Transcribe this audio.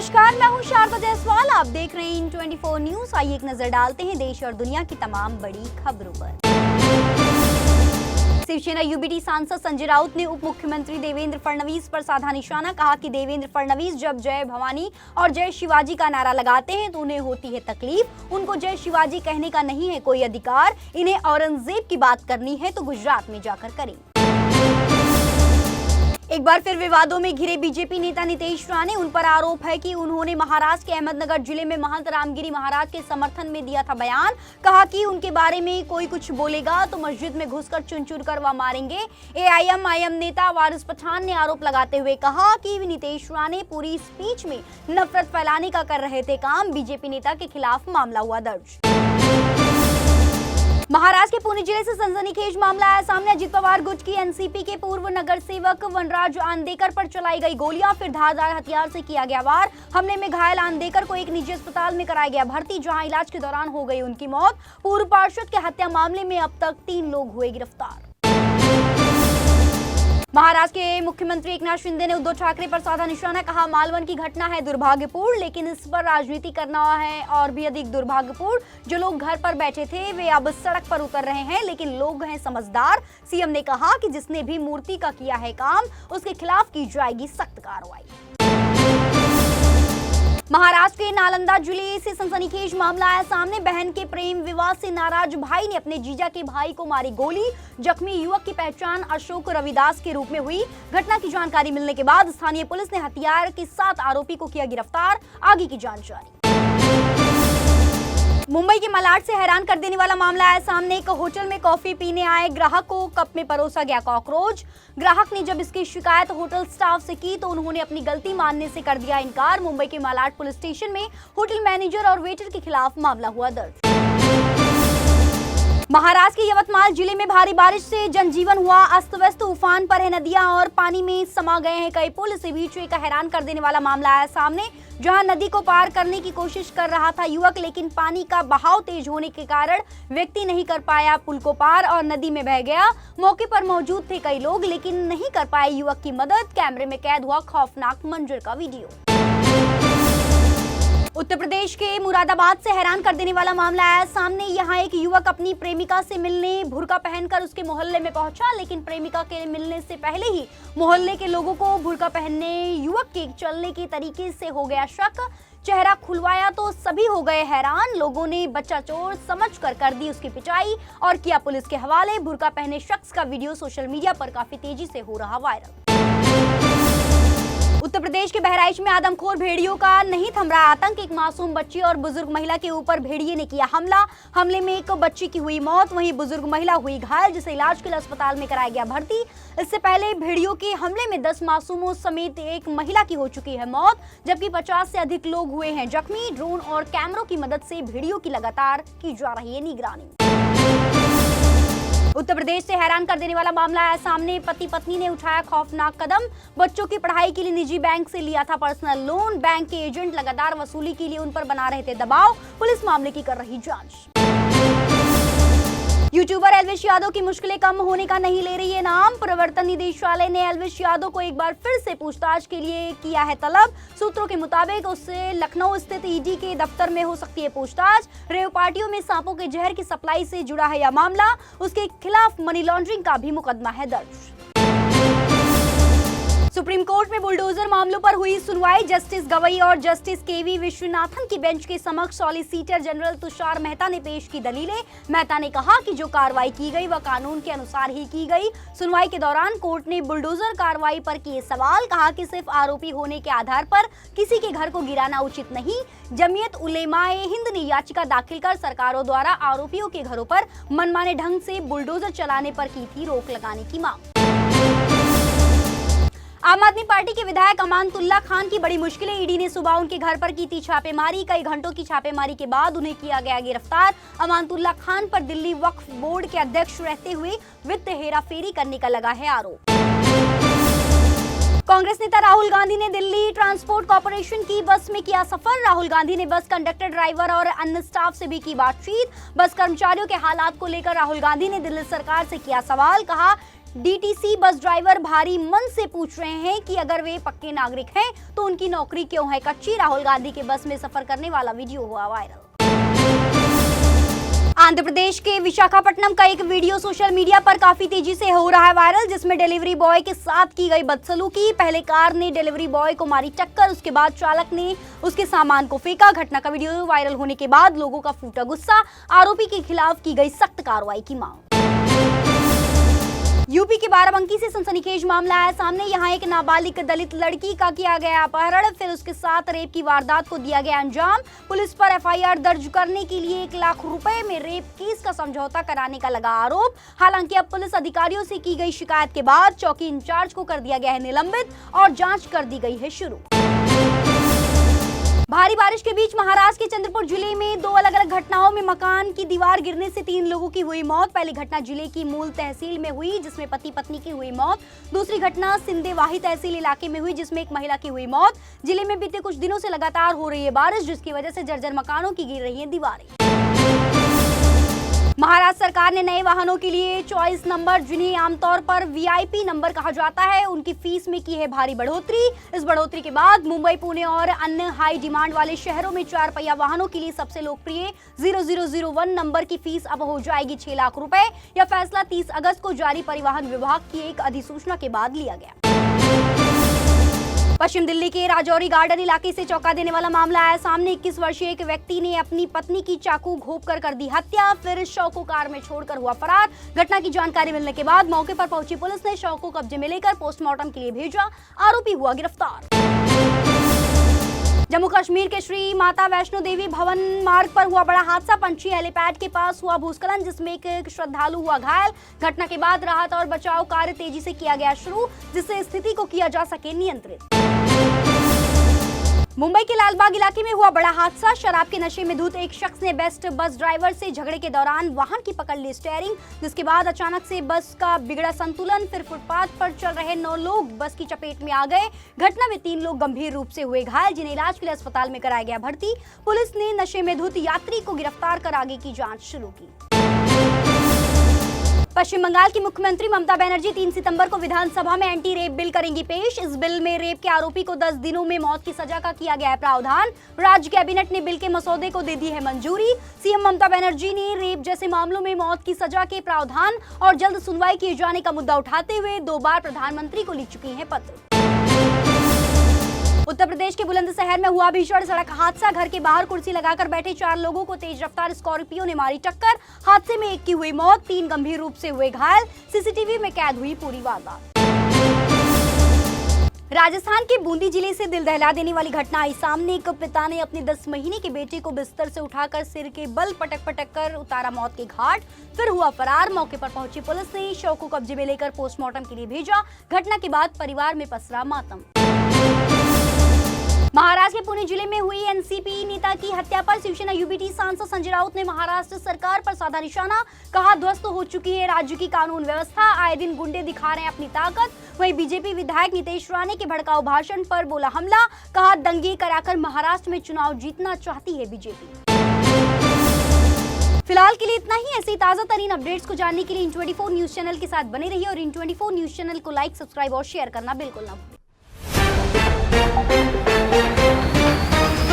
नमस्कार, मैं हूं शारदा जायसवाल। आप देख रहे हैं इन 24 न्यूज। आइए एक नजर डालते हैं देश और दुनिया की तमाम बड़ी खबरों पर। शिवसेना यूबीटी सांसद संजय राउत ने उप मुख्यमंत्री देवेंद्र फडणवीस पर साधा निशाना। कहा कि देवेंद्र फडणवीस जब जय भवानी और जय शिवाजी का नारा लगाते हैं तो उन्हें होती है तकलीफ। उनको जय शिवाजी कहने का नहीं है कोई अधिकार। इन्हें औरंगजेब की बात करनी है तो गुजरात में जाकर करें। एक बार फिर विवादों में घिरे बीजेपी नेता नीतीश राणे। उन पर आरोप है कि उन्होंने महाराष्ट्र के अहमदनगर जिले में महंत रामगिरी महाराज के समर्थन में दिया था बयान। कहा कि उनके बारे में कोई कुछ बोलेगा तो मस्जिद में घुसकर चुन कर वह मारेंगे। एआईएमआईएम नेता वारिस पठान ने आरोप लगाते हुए कहा कि नीतीश राणे पूरी स्पीच में नफरत फैलाने का कर रहे थे काम। बीजेपी नेता के खिलाफ मामला हुआ दर्ज। महाराष्ट्र के पुणे जिले से सनसनीखेज मामला आया सामने। अजित पवार गुट की एनसीपी के पूर्व नगर सेवक वनराज आंदेकर पर चलाई गई गोलियां, फिर धारदार हथियार से किया गया वार। हमले में घायल आंदेकर को एक निजी अस्पताल में कराया गया भर्ती, जहां इलाज के दौरान हो गई उनकी मौत। पूर्व पार्षद के हत्या मामले में अब तक 3 लोग हुए गिरफ्तार। महाराष्ट्र के मुख्यमंत्री एकनाथ शिंदे ने उद्धव ठाकरे पर साधा निशाना। कहा मालवन की घटना है दुर्भाग्यपूर्ण, लेकिन इस पर राजनीति करना है और भी अधिक दुर्भाग्यपूर्ण। जो लोग घर पर बैठे थे वे अब सड़क पर उतर रहे हैं, लेकिन लोग हैं समझदार। सीएम ने कहा कि जिसने भी मूर्ति का किया है काम उसके खिलाफ की जाएगी सख्त कार्रवाई। महाराष्ट्र के नालंदा जिले से सनसनीखेज मामला आया सामने। बहन के प्रेम विवाद से नाराज भाई ने अपने जीजा के भाई को मारी गोली। जख्मी युवक की पहचान अशोक रविदास के रूप में हुई। घटना की जानकारी मिलने के बाद स्थानीय पुलिस ने हथियार के साथ आरोपी को किया गिरफ्तार। आगे की जांच जारी। मुंबई के मलाड से हैरान कर देने वाला मामला आया सामने। एक होटल में कॉफी पीने आए ग्राहक को कप में परोसा गया कॉकरोच। ग्राहक ने जब इसकी शिकायत होटल स्टाफ से की तो उन्होंने अपनी गलती मानने से कर दिया इनकार। मुंबई के मलाड पुलिस स्टेशन में होटल मैनेजर और वेटर के खिलाफ मामला हुआ दर्ज। महाराष्ट्र के यवतमाल जिले में भारी बारिश से जनजीवन हुआ अस्त व्यस्त। उफान पर है नदियां और पानी में समा गए हैं कई पुल। इसी बीच एक हैरान कर देने वाला मामला आया सामने, जहां नदी को पार करने की कोशिश कर रहा था युवक, लेकिन पानी का बहाव तेज होने के कारण व्यक्ति नहीं कर पाया पुल को पार और नदी में बह गया। मौके पर मौजूद थे कई लोग, लेकिन नहीं कर पाए युवक की मदद। कैमरे में कैद हुआ खौफनाक मंजर का वीडियो। उत्तर प्रदेश के मुरादाबाद से हैरान कर देने वाला मामला आया सामने। यहाँ एक युवक अपनी प्रेमिका से मिलने बुर्का पहनकर उसके मोहल्ले में पहुंचा, लेकिन प्रेमिका के मिलने से पहले ही मोहल्ले के लोगों को बुर्का पहनने युवक के चलने के तरीके से हो गया शक। चेहरा खुलवाया तो सभी हो गए हैरान। लोगों ने बच्चा चोर समझकर कर दी उसकी पिटाई और किया पुलिस के हवाले। बुर्का पहने शख्स का वीडियो सोशल मीडिया पर काफी तेजी से हो रहा वायरल। उत्तर प्रदेश के बहराइच में आदमखोर भेड़ियों का नहीं थम रहा आतंक। एक मासूम बच्ची और बुजुर्ग महिला के ऊपर भेड़िए ने किया हमला। हमले में एक बच्ची की हुई मौत, वहीं बुजुर्ग महिला हुई घायल, जिसे इलाज के लिए अस्पताल में कराया गया भर्ती। इससे पहले भेड़ियों के हमले में 10 मासूमों समेत एक महिला की हो चुकी है मौत, जबकि 50 से अधिक लोग हुए हैं जख्मी। ड्रोन और कैमरों की मदद से भेड़ियों की लगातार की जा रही है निगरानी। उत्तर प्रदेश से हैरान कर देने वाला मामला आया सामने। पति पत्नी ने उठाया खौफनाक कदम। बच्चों की पढ़ाई के लिए निजी बैंक से लिया था पर्सनल लोन। बैंक के एजेंट लगातार वसूली के लिए उन पर बना रहे थे दबाव। पुलिस मामले की कर रही जांच। यूट्यूबर एल्विश यादव की मुश्किलें कम होने का नहीं ले रही है नाम। प्रवर्तन निदेशालय ने एल्विश यादव को एक बार फिर से पूछताछ के लिए किया है तलब। सूत्रों के मुताबिक उससे लखनऊ स्थित ईडी के दफ्तर में हो सकती है पूछताछ। रेव पार्टियों में सांपों के जहर की सप्लाई से जुड़ा है यह मामला। उसके खिलाफ मनी लॉन्ड्रिंग का भी मुकदमा है दर्ज। सुप्रीम कोर्ट में बुलडोजर मामलों पर हुई सुनवाई। जस्टिस गवई और जस्टिस केवी विश्वनाथन की बेंच के समक्ष सॉलिसिटर जनरल तुषार मेहता ने पेश की दलीलें। मेहता ने कहा कि जो कार्रवाई की गई वह कानून के अनुसार ही की गई। सुनवाई के दौरान कोर्ट ने बुलडोजर कार्रवाई पर किए सवाल। कहा कि सिर्फ आरोपी होने के आधार पर किसी के घर को गिराना उचित नहीं। जमीयत उलेमाए हिंद ने याचिका दाखिल कर सरकारों द्वारा आरोपियों के घरों पर मनमाने ढंग से बुलडोजर चलाने पर की थी रोक लगाने की मांग। आम आदमी पार्टी के विधायक अमानतुल्लाह खान की बड़ी मुश्किलें। ईडी ने सुबह उनके घर पर की थी छापेमारी। कई घंटों की छापेमारी के बाद उन्हें किया गया गिरफ्तार। अमानतुल्लाह खान पर दिल्ली वक्फ बोर्ड के अध्यक्ष रहते हुए वित्त हेराफेरी करने का लगा है आरोप। कांग्रेस नेता राहुल गांधी ने दिल्ली ट्रांसपोर्ट कॉर्पोरेशन की बस में किया सफर। राहुल गांधी ने बस कंडक्टर, ड्राइवर और अन्य स्टाफ से भी की बातचीत। बस कर्मचारियों के हालात को लेकर राहुल गांधी ने दिल्ली सरकार से किया सवाल। कहा डीटीसी बस ड्राइवर भारी मन से पूछ रहे हैं कि अगर वे पक्के नागरिक हैं तो उनकी नौकरी क्यों है कच्ची। राहुल गांधी के बस में सफर करने वाला वीडियो हुआ वायरल। आंध्र प्रदेश के विशाखापट्टनम का एक वीडियो सोशल मीडिया पर काफी तेजी से हो रहा है वायरल, जिसमें डिलीवरी बॉय के साथ की गई बदसलूकी। पहले कार ने डिलीवरी बॉय को मारी टक्कर, उसके बाद चालक ने उसके सामान को फेंका। घटना का वीडियो वायरल होने के बाद लोगों का फूटा गुस्सा। आरोपी के खिलाफ की गई सख्त कार्रवाई की मांग। यूपी के बाराबंकी से सनसनीखेज मामला आया सामने। यहां एक नाबालिग दलित लड़की का किया गया अपहरण, फिर उसके साथ रेप की वारदात को दिया गया अंजाम। पुलिस पर एफआईआर दर्ज करने के लिए 1 लाख रुपए में रेप केस का समझौता कराने का लगा आरोप। हालांकि अब पुलिस अधिकारियों से की गई शिकायत के बाद चौकी इंचार्ज को कर दिया गया है निलंबित और जांच कर दी गई है शुरू। भारी बारिश के बीच महाराष्ट्र के चंद्रपुर जिले में 2 अलग-अलग घटनाओं में मकान की दीवार गिरने से 3 लोगों की हुई मौत। पहली घटना जिले की मूल तहसील में हुई, जिसमें पति पत्नी की हुई मौत। दूसरी घटना सिंदेवाही तहसील इलाके में हुई, जिसमें एक महिला की हुई मौत। जिले में बीते कुछ दिनों से लगातार हो रही है बारिश, जिसकी वजह से जर्जर मकानों की गिर रही हैं दीवारें। महाराष्ट्र सरकार ने नए वाहनों के लिए चॉइस नंबर, जिन्हें आमतौर पर वीआईपी नंबर कहा जाता है, उनकी फीस में की है भारी बढ़ोतरी। इस बढ़ोतरी के बाद मुंबई, पुणे और अन्य हाई डिमांड वाले शहरों में 4 पहिया वाहनों के लिए सबसे लोकप्रिय 0001 नंबर की फीस अब हो जाएगी 6 लाख रुपए। यह फैसला 30 अगस्त को जारी परिवहन विभाग की एक अधिसूचना के बाद लिया गया। पश्चिम दिल्ली के राजौरी गार्डन इलाके से चौंका देने वाला मामला आया सामने। 21 वर्षीय एक व्यक्ति ने अपनी पत्नी की चाकू घोंपकर कर दी हत्या, फिर शव को कार में छोड़कर हुआ फरार। घटना की जानकारी मिलने के बाद मौके पर पहुंची पुलिस ने शव को कब्जे में लेकर पोस्टमार्टम के लिए भेजा। आरोपी हुआ गिरफ्तार। जम्मू कश्मीर के श्री माता वैष्णो देवी भवन मार्ग पर हुआ बड़ा हादसा। पंछी हेलीपैड के पास हुआ भूस्खलन, जिसमें एक श्रद्धालु हुआ घायल। घटना के बाद राहत और बचाव कार्य तेजी से किया गया शुरू, जिससे स्थिति को किया जा सके नियंत्रित। मुंबई के लालबाग इलाके में हुआ बड़ा हादसा। शराब के नशे में धुत एक शख्स ने बेस्ट बस ड्राइवर से झगड़े के दौरान वाहन की पकड़ ली स्टीयरिंग, जिसके बाद अचानक से बस का बिगड़ा संतुलन। फिर फुटपाथ पर चल रहे 9 लोग बस की चपेट में आ गए। घटना में 3 लोग गंभीर रूप से हुए घायल, जिन्हें इलाज के लिए अस्पताल में कराया गया भर्ती। पुलिस ने नशे में धुत यात्री को गिरफ्तार कर आगे की जाँच शुरू की। पश्चिम बंगाल की मुख्यमंत्री ममता बनर्जी 3 सितंबर को विधानसभा में एंटी रेप बिल करेंगी पेश। इस बिल में रेप के आरोपी को 10 दिनों में मौत की सजा का किया गया है प्रावधान। राज्य कैबिनेट ने बिल के मसौदे को दे दी है मंजूरी। सीएम ममता बनर्जी ने रेप जैसे मामलों में मौत की सजा के प्रावधान और जल्द सुनवाई किए जाने का मुद्दा उठाते हुए 2 बार प्रधानमंत्री को लिख चुकी हैं पत्र। उत्तर प्रदेश के बुलंदशहर में हुआ भीषण सड़क हादसा। घर के बाहर कुर्सी लगाकर बैठे 4 लोगों को तेज रफ्तार स्कॉर्पियो ने मारी टक्कर। हादसे में एक की हुई मौत, 3 गंभीर रूप से हुए घायल। सीसीटीवी में कैद हुई पूरी वारदात। राजस्थान के बूंदी जिले से दिल दहला देने वाली घटना आई सामने। एक पिता ने अपने 10 महीने के बेटे को बिस्तर से उठाकर सिर के बल पटक कर उतारा मौत के घाट, फिर हुआ फरार। मौके पर पहुंची पुलिस ने शव को कब्जे में लेकर पोस्टमार्टम के लिए भेजा। घटना के बाद परिवार में पसरा मातम। महाराष्ट्र के पुणे जिले में हुई एनसीपी नेता की हत्या पर शिवसेना यूबीटी सांसद संजय राउत ने महाराष्ट्र सरकार पर साधा निशाना। कहा, ध्वस्त हो चुकी है राज्य की कानून व्यवस्था, आए दिन गुंडे दिखा रहे हैं अपनी ताकत। वहीं बीजेपी विधायक नितेश राणे के भड़काऊ भाषण पर बोला हमला। कहा, दंगे कराकर महाराष्ट्र में चुनाव जीतना चाहती है बीजेपी। फिलहाल के लिए इतना ही। ऐसी ताजा तरीन अपडेट्स को जानने के लिए इन24 न्यूज चैनल के साथ बने रहिए और इन24 न्यूज चैनल को लाइक, सब्सक्राइब और शेयर करना बिल्कुल ना भूलें।